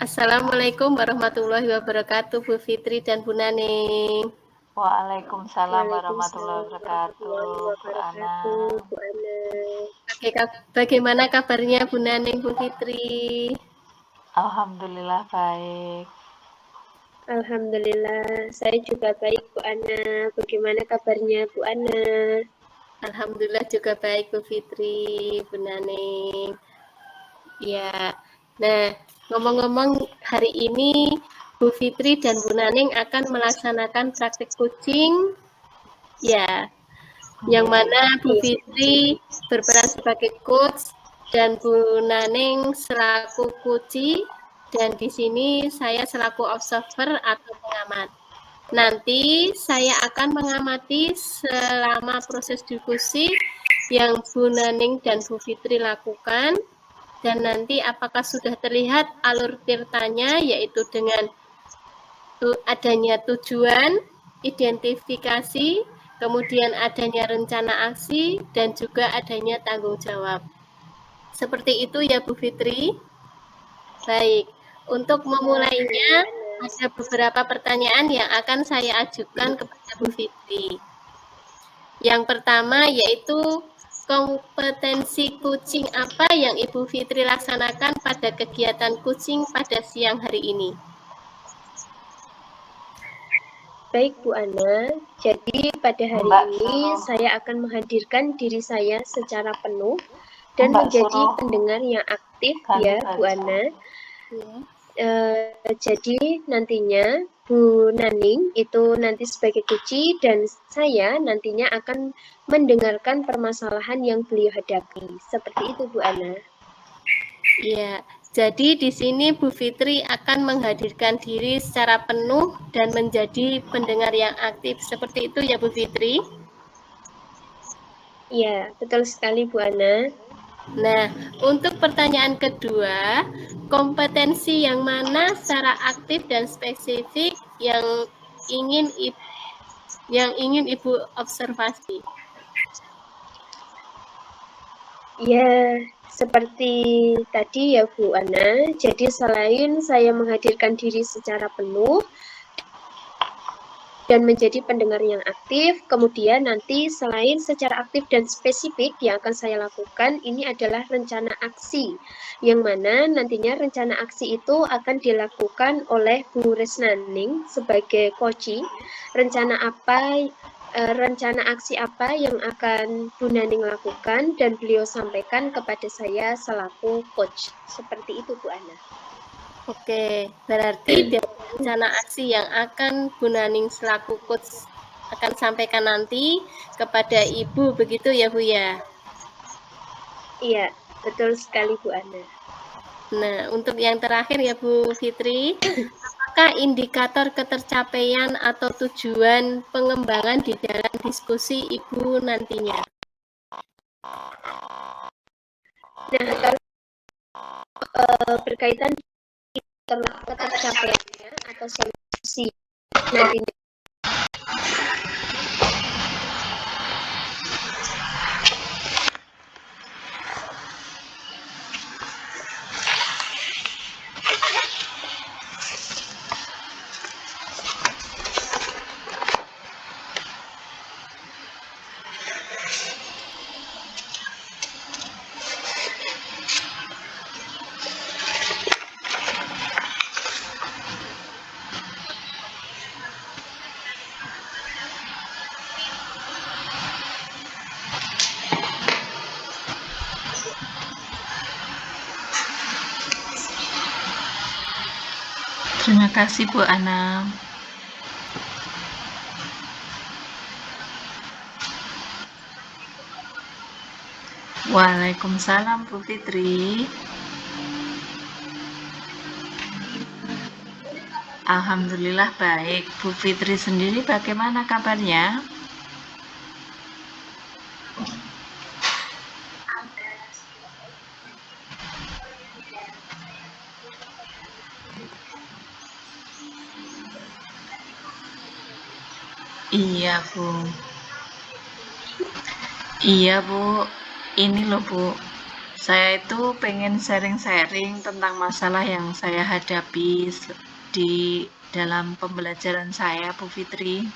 Assalamualaikum warahmatullahi wabarakatuh, Bu Fitri dan Bu Naning. Waalaikumsalam warahmatullahi Waalaikumsalam wabarakatuh, warahmatullahi Bu Ana. wabarakatuh, Bu Ana. Bagaimana kabarnya Bu Naning, Bu Fitri? Alhamdulillah baik. Alhamdulillah, saya juga baik, Bu Ana. Bagaimana kabarnya, Bu Ana? Alhamdulillah juga baik, Bu Fitri, Bu Naning. Ya, nah ngomong-ngomong hari ini Bu Fitri dan Bu Naning akan melaksanakan praktik kucing. Ya, yang mana Bu Fitri berperan sebagai coach dan Bu Naning selaku coach, dan di sini saya selaku observer atau pengamat. Nanti saya akan mengamati selama proses diskusi yang Bu Naning dan Bu Fitri lakukan, dan nanti apakah sudah terlihat alur tirtanya, yaitu dengan adanya tujuan, identifikasi, kemudian adanya rencana aksi, dan juga adanya tanggung jawab. Seperti itu ya Bu Fitri. Baik, untuk memulainya ada beberapa pertanyaan yang akan saya ajukan kepada Bu Fitri. Yang pertama yaitu kompetensi kucing apa yang Ibu Fitri laksanakan pada kegiatan kucing pada siang hari ini? Baik, Bu Ana. Jadi pada hari ini saya akan menghadirkan diri saya secara penuh dan menjadi pendengar yang aktif ya, Bu Ana. Jadi nantinya Bu Naning itu nanti sebagai kunci dan saya nantinya akan mendengarkan permasalahan yang beliau hadapi. Seperti itu, Bu Ana. Iya, jadi di sini Bu Fitri akan menghadirkan diri secara penuh dan menjadi pendengar yang aktif. Seperti itu ya Bu Fitri? Iya, betul sekali Bu Ana. Nah, untuk pertanyaan kedua, kompetensi yang mana secara aktif dan spesifik yang ingin Ibu observasi? Ya, seperti tadi ya Bu Ana, jadi selain saya menghadirkan diri secara penuh dan menjadi pendengar yang aktif, kemudian nanti selain secara aktif dan spesifik yang akan saya lakukan, ini adalah rencana aksi, yang mana nantinya rencana aksi itu akan dilakukan oleh Bu Resnaning sebagai coaching. Rencana aksi apa yang akan Bu Naning lakukan dan beliau sampaikan kepada saya selaku coach. Seperti itu Bu Ana. Oke, berarti dari rencana aksi yang akan Bu Naning selaku coach akan sampaikan nanti kepada Ibu, begitu ya Bu ya? Iya, betul sekali Bu Ana. Nah, untuk yang terakhir ya Bu Fitri, apakah indikator ketercapaian atau tujuan pengembangan di dalam diskusi Ibu nantinya? Nah, kalau berkaitan ketercapaiannya atau solusi nantinya. Terima kasih Bu Ana. Waalaikumsalam Bu Fitri. Alhamdulillah baik. Bu Fitri sendiri bagaimana kabarnya? Iya Bu. Iya Bu. Ini loh Bu. Saya itu pengen sharing-sharing tentang masalah yang saya hadapi di dalam pembelajaran saya, Bu Fitri.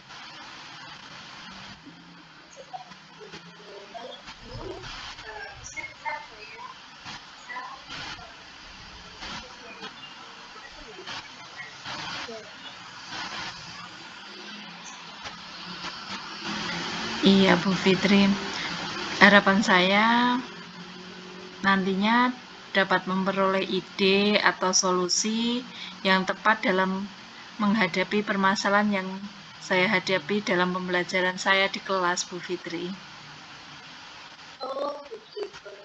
Iya, Bu Fitri. Harapan saya nantinya dapat memperoleh ide atau solusi yang tepat dalam menghadapi permasalahan yang saya hadapi dalam pembelajaran saya di kelas, Bu Fitri. Oh, begitu.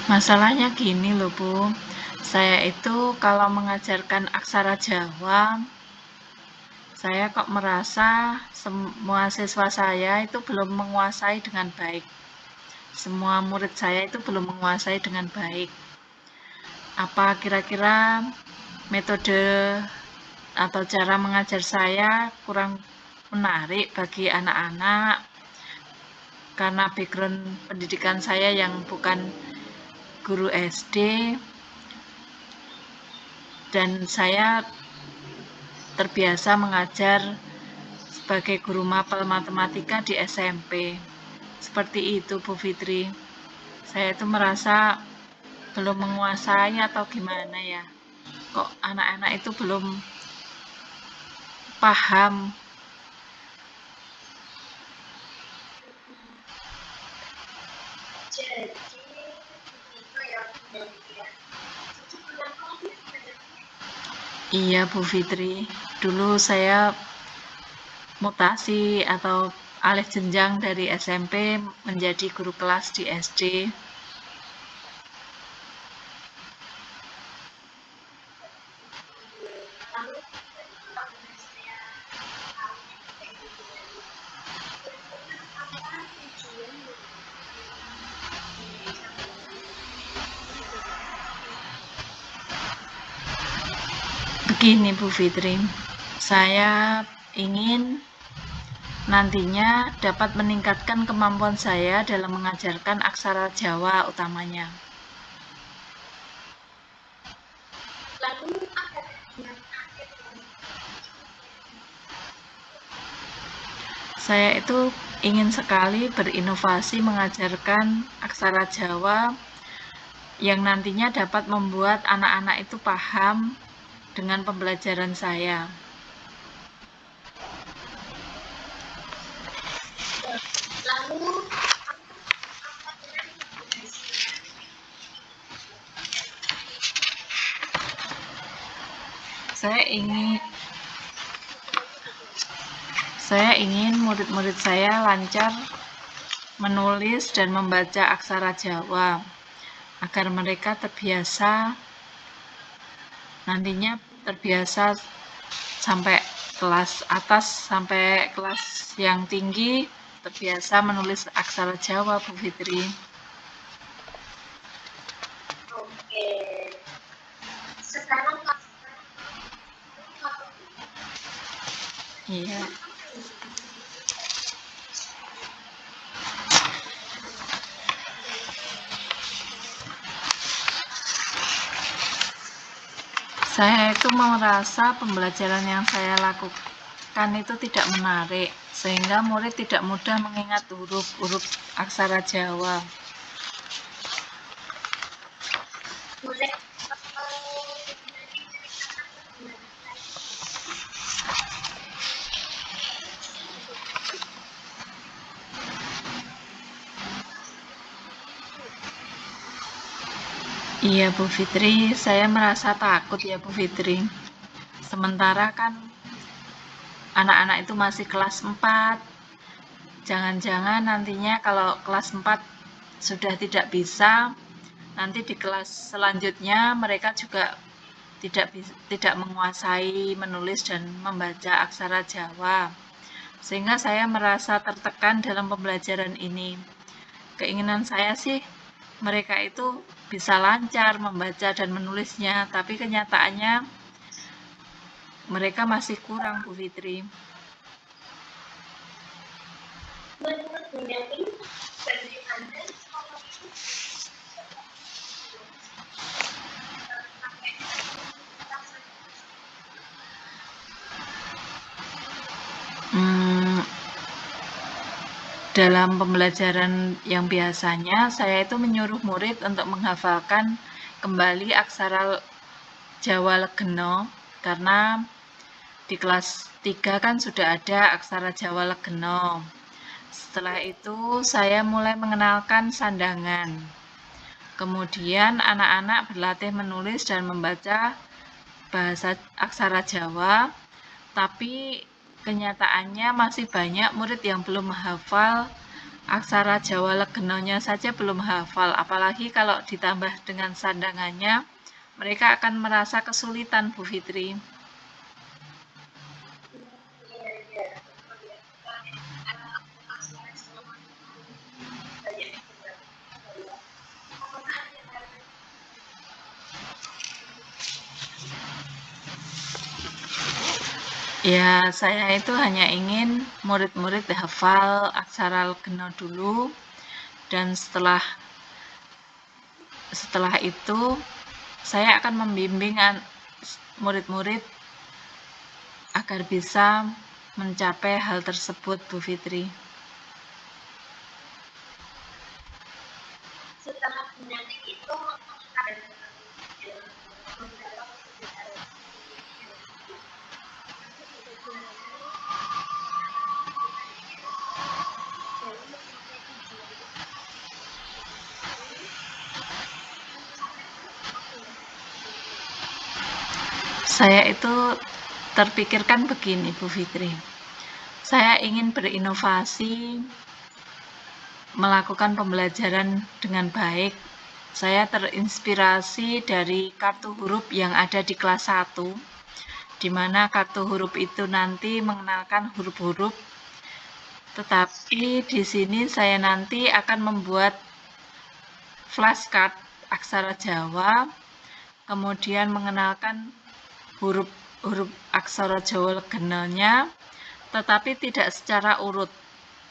Masalahnya gini loh, Bu. Saya itu kalau mengajarkan aksara Jawa, saya kok merasa semua siswa saya itu belum menguasai dengan baik. Semua murid saya itu belum menguasai dengan baik. Apa kira-kira metode atau cara mengajar saya kurang menarik bagi anak-anak? Karena background pendidikan saya yang bukan guru SD, dan saya terbiasa mengajar sebagai guru mapel matematika di SMP. Seperti itu, Bu Fitri. Saya itu merasa belum menguasai atau gimana ya. Kok anak-anak itu belum paham. Iya, Bu Fitri. Dulu saya mutasi atau alih jenjang dari SMP menjadi guru kelas di SD. Begini, Bu Fitri, saya ingin nantinya dapat meningkatkan kemampuan saya dalam mengajarkan aksara Jawa utamanya. Saya itu ingin sekali berinovasi mengajarkan aksara Jawa yang nantinya dapat membuat anak-anak itu paham dengan pembelajaran saya. Saya ingin murid-murid saya lancar menulis dan membaca aksara Jawa agar mereka nantinya terbiasa sampai kelas atas, sampai kelas yang tinggi, terbiasa menulis aksara Jawa, Bu Fitri. Oke. Sekarang Iya. Saya itu merasa pembelajaran yang saya lakukan itu tidak menarik, sehingga murid tidak mudah mengingat huruf-huruf aksara Jawa. Iya, Bu Fitri, saya merasa takut ya, Bu Fitri. Sementara kan anak-anak itu masih kelas 4. Jangan-jangan nantinya kalau kelas 4 sudah tidak bisa, nanti di kelas selanjutnya mereka juga tidak menguasai menulis dan membaca aksara Jawa. Sehingga saya merasa tertekan dalam pembelajaran ini. Keinginan saya sih mereka itu bisa lancar membaca dan menulisnya, tapi kenyataannya mereka masih kurang, Bu Fitri. Dalam pembelajaran yang biasanya, saya itu menyuruh murid untuk menghafalkan kembali aksara Jawa Legeno, karena di kelas 3 kan sudah ada aksara Jawa Legeno. Setelah itu, saya mulai mengenalkan sandangan. Kemudian, anak-anak berlatih menulis dan membaca bahasa aksara Jawa, tapi kenyataannya masih banyak murid yang belum menghafal aksara Jawa Legenonya saja belum hafal, apalagi kalau ditambah dengan sandangannya, mereka akan merasa kesulitan, Bu Fitri. Ya, saya itu hanya ingin murid-murid hafal aksara Legeno dulu, dan setelah itu saya akan membimbing murid-murid agar bisa mencapai hal tersebut, Bu Fitri. Setelah menyanyi itu Saya itu terpikirkan begini, Bu Fitri. Saya ingin berinovasi, melakukan pembelajaran dengan baik. Saya terinspirasi dari kartu huruf yang ada di kelas 1, di mana kartu huruf itu nanti mengenalkan huruf-huruf. Tetapi di sini saya nanti akan membuat flashcard aksara Jawa, kemudian mengenalkan huruf aksara Jawa Legenonya, tetapi tidak secara urut,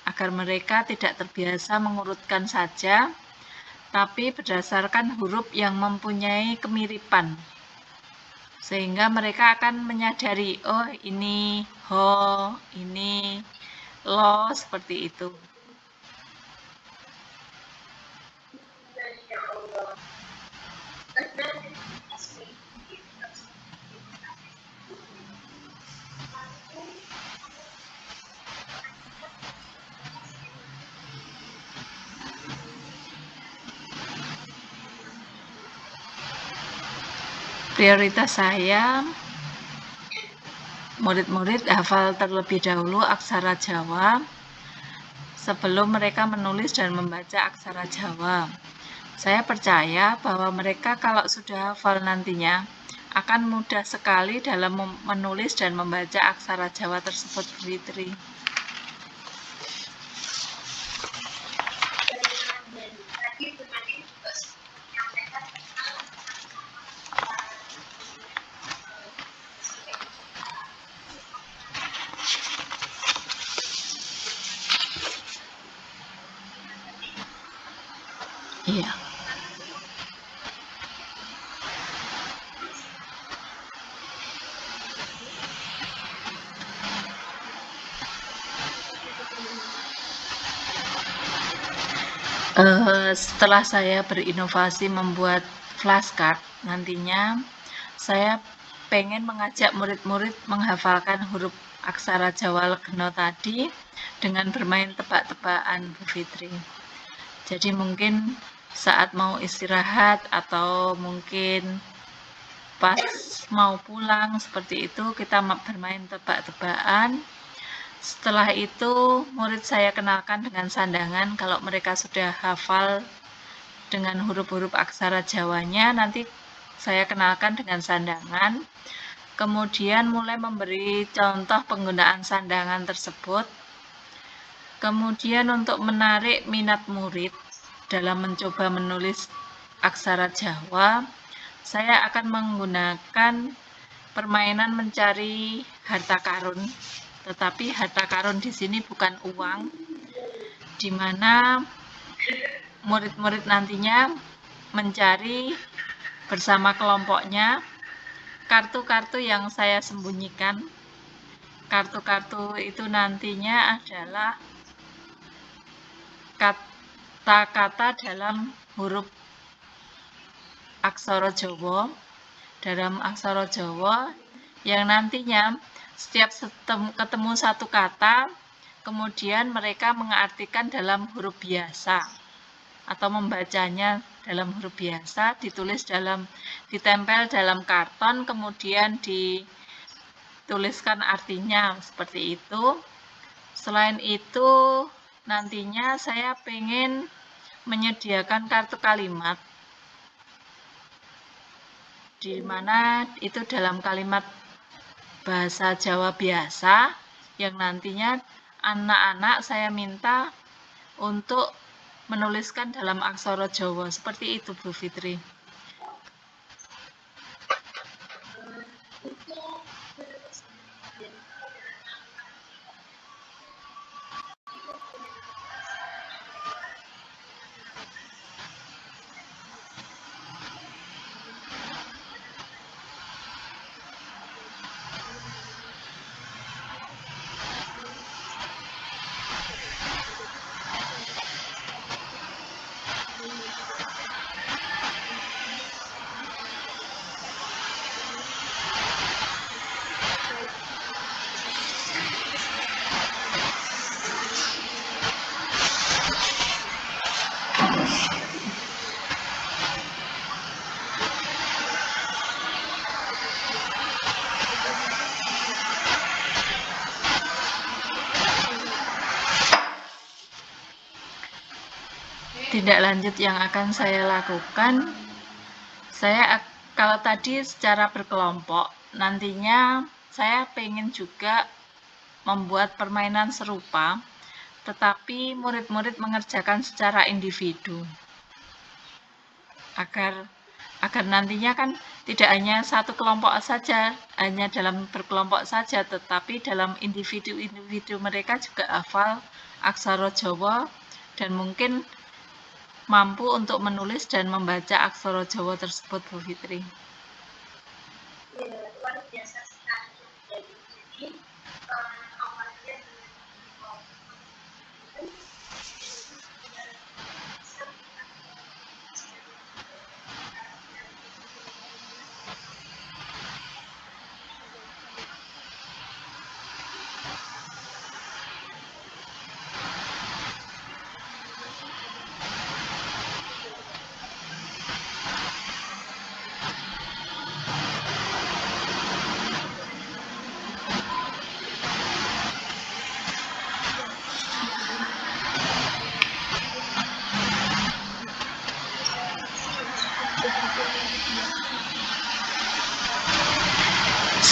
agar mereka tidak terbiasa mengurutkan saja, tapi berdasarkan huruf yang mempunyai kemiripan, sehingga mereka akan menyadari, oh ini ho, ini lo, seperti itu. Prioritas saya, murid-murid hafal terlebih dahulu aksara Jawa sebelum mereka menulis dan membaca aksara Jawa. Saya percaya bahwa mereka kalau sudah hafal nantinya akan mudah sekali dalam menulis dan membaca aksara Jawa tersebut, Bu Fitri. Iya. Setelah saya berinovasi membuat flashcard, nantinya saya pengen mengajak murid-murid menghafalkan huruf aksara Jawa Legeno tadi dengan bermain tebak-tebakan, Bu Fitri. Jadi mungkin saat mau istirahat atau mungkin pas mau pulang seperti itu, kita bermain tebak-tebakan. Setelah itu, murid saya kenalkan dengan sandangan. Kalau mereka sudah hafal dengan huruf-huruf aksara Jawanya, nanti saya kenalkan dengan sandangan. Kemudian mulai memberi contoh penggunaan sandangan tersebut. Kemudian untuk menarik minat murid dalam mencoba menulis aksara Jawa, saya akan menggunakan permainan mencari harta karun. Tetapi harta karun di sini bukan uang, di mana murid-murid nantinya mencari bersama kelompoknya kartu-kartu yang saya sembunyikan. Kartu-kartu itu nantinya adalah kata-kata dalam huruf aksara Jawa, yang nantinya setiap ketemu satu kata, kemudian mereka mengartikan dalam huruf biasa atau membacanya dalam huruf biasa, ditempel dalam karton, kemudian dituliskan artinya seperti itu. Selain itu, nantinya saya ingin menyediakan kartu kalimat, di mana itu dalam kalimat bahasa Jawa biasa, yang nantinya anak-anak saya minta untuk menuliskan dalam aksara Jawa. Seperti itu, Bu Fitri. Tindak lanjut yang akan saya lakukan, kalau tadi secara berkelompok, nantinya saya pengen juga membuat permainan serupa, tetapi murid-murid mengerjakan secara individu. Agar nantinya kan tidak hanya satu kelompok saja, hanya dalam berkelompok saja, tetapi dalam individu-individu mereka juga hafal aksara Jawa dan mungkin mampu untuk menulis dan membaca aksara Jawa tersebut, Bu Fitri. Luar biasa sekali. Jadi, awalnya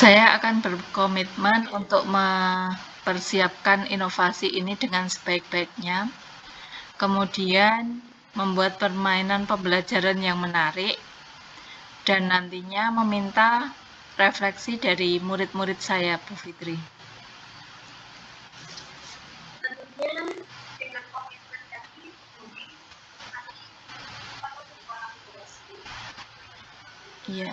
Saya akan berkomitmen untuk mempersiapkan inovasi ini dengan sebaik-baiknya. Kemudian membuat permainan pembelajaran yang menarik dan nantinya meminta refleksi dari murid-murid saya, Bu Fitri. Iya.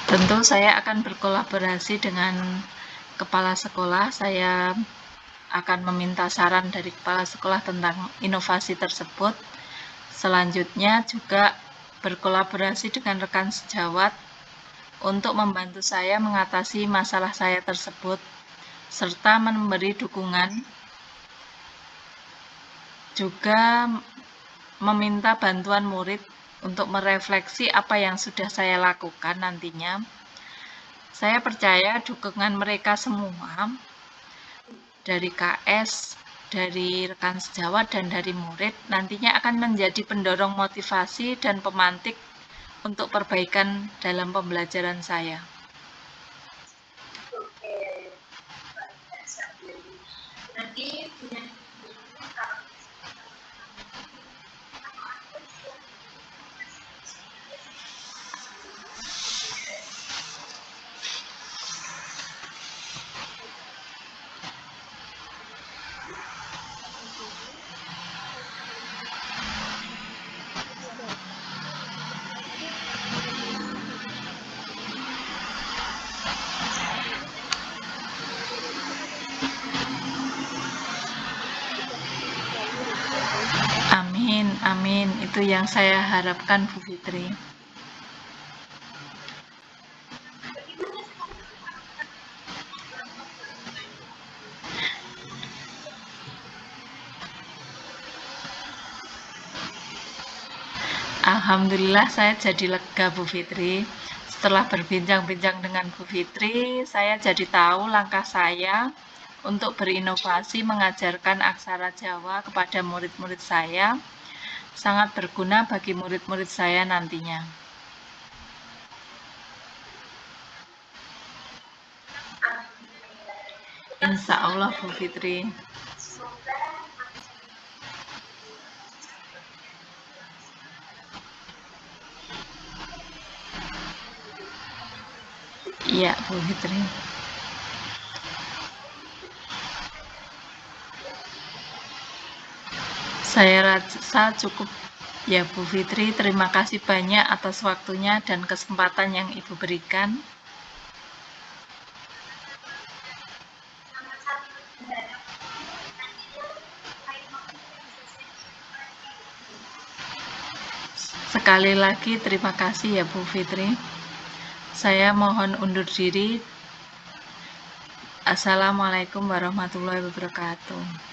Tentu saya akan berkolaborasi dengan kepala sekolah. Saya akan meminta saran dari kepala sekolah tentang inovasi tersebut. Selanjutnya juga berkolaborasi dengan rekan sejawat untuk membantu saya mengatasi masalah saya tersebut, serta memberi dukungan, juga meminta bantuan murid untuk merefleksi apa yang sudah saya lakukan nantinya. Saya percaya dukungan mereka semua, dari KS, dari rekan sejawat, dan dari murid, nantinya akan menjadi pendorong motivasi dan pemantik untuk perbaikan dalam pembelajaran saya. Oke, Amin. Itu yang saya harapkan, Bu Fitri. Alhamdulillah saya jadi lega, Bu Fitri. Setelah berbincang-bincang dengan Bu Fitri, saya jadi tahu langkah saya untuk berinovasi mengajarkan aksara Jawa kepada murid-murid saya. Sangat berguna bagi murid-murid saya nantinya. Insya Allah, Bu Fitri. Iya, Bu Fitri. Saya rasa cukup ya, Bu Fitri. Terima kasih banyak atas waktunya dan kesempatan yang Ibu berikan. Sekali lagi terima kasih ya, Bu Fitri. Saya mohon undur diri. Assalamualaikum warahmatullahi wabarakatuh.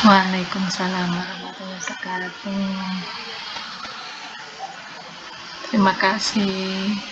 Waalaikumsalam warahmatullahi wabarakatuh. Terima kasih.